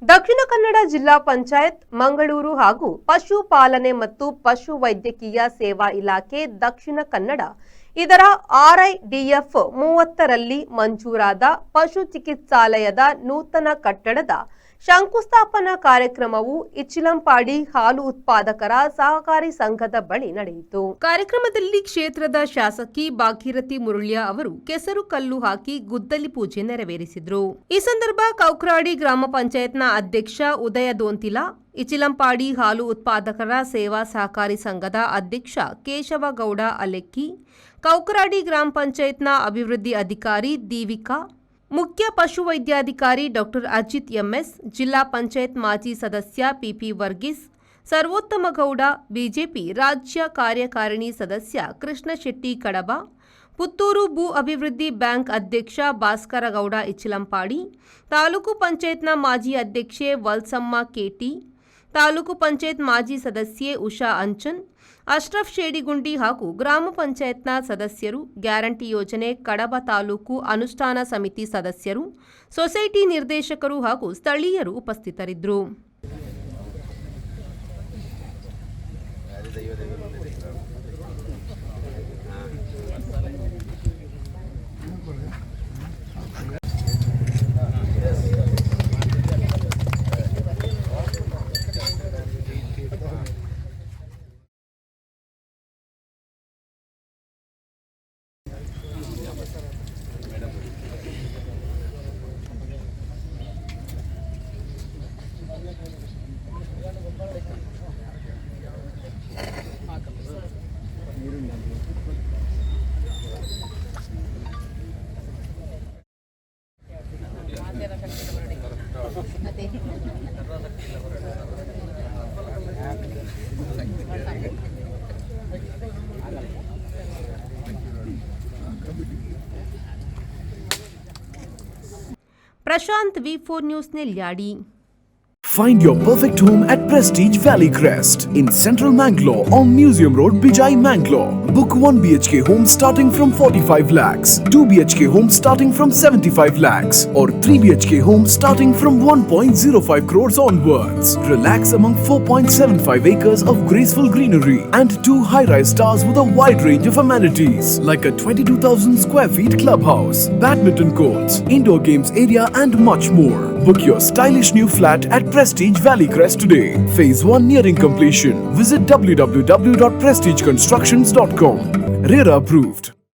ದಕ್ಷಿಣ ಕನ್ನಡ ಜಿಲ್ಲಾ ಪಂಚಾಯತ್ ಮಂಗಳೂರು ಹಾಗೂ ಪಶುಪಾಲನೆ ಮತ್ತು ಪಶು ವೈದ್ಯಕೀಯ ಸೇವಾ ಇಲಾಖೆ ದಕ್ಷಿಣ ಕನ್ನಡ ಇದರ RIDF 30ರಲ್ಲಿ ಮಂಜೂರಾದ ಪಶು ಚಿಕಿತ್ಸಾಲಯದ ನೂತನ ಕಟ್ಟಡದ ಶಂಕುಸ್ಥಾಪನಾ ಕಾರ್ಯಕ್ರಮವು ಇಚ್ಚಿಲಂಪಾಡಿ ಹಾಲು ಉತ್ಪಾದಕರ ಸಹಕಾರಿ ಸಂಘದ ಬಳಿ ನಡೆಯಿತು. ಕಾರ್ಯಕ್ರಮದಲ್ಲಿ ಕ್ಷೇತ್ರದ ಶಾಸಕಿ ಭಾಗೀರಥಿ ಮುರುಳ್ಯ ಅವರು ಕೆಸರು ಕಲ್ಲು ಹಾಕಿ ಗುದ್ದಲಿ ಪೂಜೆ ನೆರವೇರಿಸಿದರು. ಈ ಸಂದರ್ಭ ಕೌಕ್ರಾಡಿ ಗ್ರಾಮ ಪಂಚಾಯತ್ನ ಅಧ್ಯಕ್ಷ ಉದಯ ದೋಂತಿಲ, ಇಚಿಲಂಪಾಡಿ ಹಾಲು ಉತ್ಪಾದಕರ ಸೇವಾ ಸಹಕಾರಿ ಸಂಘದ ಅಧ್ಯಕ್ಷ ಕೇಶವಗೌಡ ಅಲೆಕ್ಕಿ, ಕೌಕರಾಡಿ ಗ್ರಾಮ ಪಂಚಾಯತ್ನ ಅಭಿವೃದ್ಧಿ ಅಧಿಕಾರಿ ದೀವಿಕಾ, ಮುಖ್ಯ ಪಶುವೈದ್ಯಾಧಿಕಾರಿ ಡಾಕ್ಟರ್ ಅಜಿತ್ ಎಂಎಸ್, ಜಿಲ್ಲಾ ಪಂಚಾಯತ್ ಮಾಜಿ ಸದಸ್ಯ ಪಿಪಿ ವರ್ಗೀಸ್, ಸರ್ವೋತ್ತಮಗೌಡ, ಬಿಜೆಪಿ ರಾಜ್ಯ ಕಾರ್ಯಕಾರಿಣಿ ಸದಸ್ಯ ಕೃಷ್ಣ ಶೆಟ್ಟಿ ಕಡಬ, ಪುತ್ತೂರು ಭೂ ಅಭಿವೃದ್ಧಿ ಬ್ಯಾಂಕ್ ಅಧ್ಯಕ್ಷ ಭಾಸ್ಕರಗೌಡ ಇಚಿಲಂಪಾಡಿ, ತಾಲೂಕು ಪಂಚಾಯತ್ನ ಮಾಜಿ ಅಧ್ಯಕ್ಷೆ ವಲ್ಸಮ್ಮ ಕೆಟಿ, ತಾಲೂಕು ಪಂಚಾಯತ್ ಮಾಜಿ ಸದಸ್ಯೆ ಉಷಾ ಅಂಚನ್, ಅಶ್ರಫ್ ಶೇಡಿಗುಂಡಿ ಹಾಗೂ ಗ್ರಾಮ ಪಂಚಾಯತ್ನ ಸದಸ್ಯರು, ಗ್ಯಾರಂಟಿ ಯೋಜನೆ ಕಡಬ ತಾಲೂಕು ಅನುಷ್ಠಾನ ಸಮಿತಿ ಸದಸ್ಯರು, ಸೊಸೈಟಿ ನಿರ್ದೇಶಕರು ಹಾಗೂ ಸ್ಥಳೀಯರು ಉಪಸ್ಥಿತರಿದ್ದರು. Prashant V4 news Nelyadi. Find your perfect home at Prestige Valley Crest in Central Mangalore on Museum Road, Bijai, Mangalore. Book 1 BHK home starting from 45 lakhs, 2 BHK home starting from 75 lakhs or 3 BHK home starting from 1.05 crores onwards. Relax among 4.75 acres of graceful greenery and 2 high-rise towers with a wide range of amenities like a 22,000 square feet clubhouse, badminton courts, indoor games area and much more. Book your stylish new flat at Prestige Valley Crest today. Phase 1 nearing completion. Visit www.prestigeconstructions.com. RERA approved.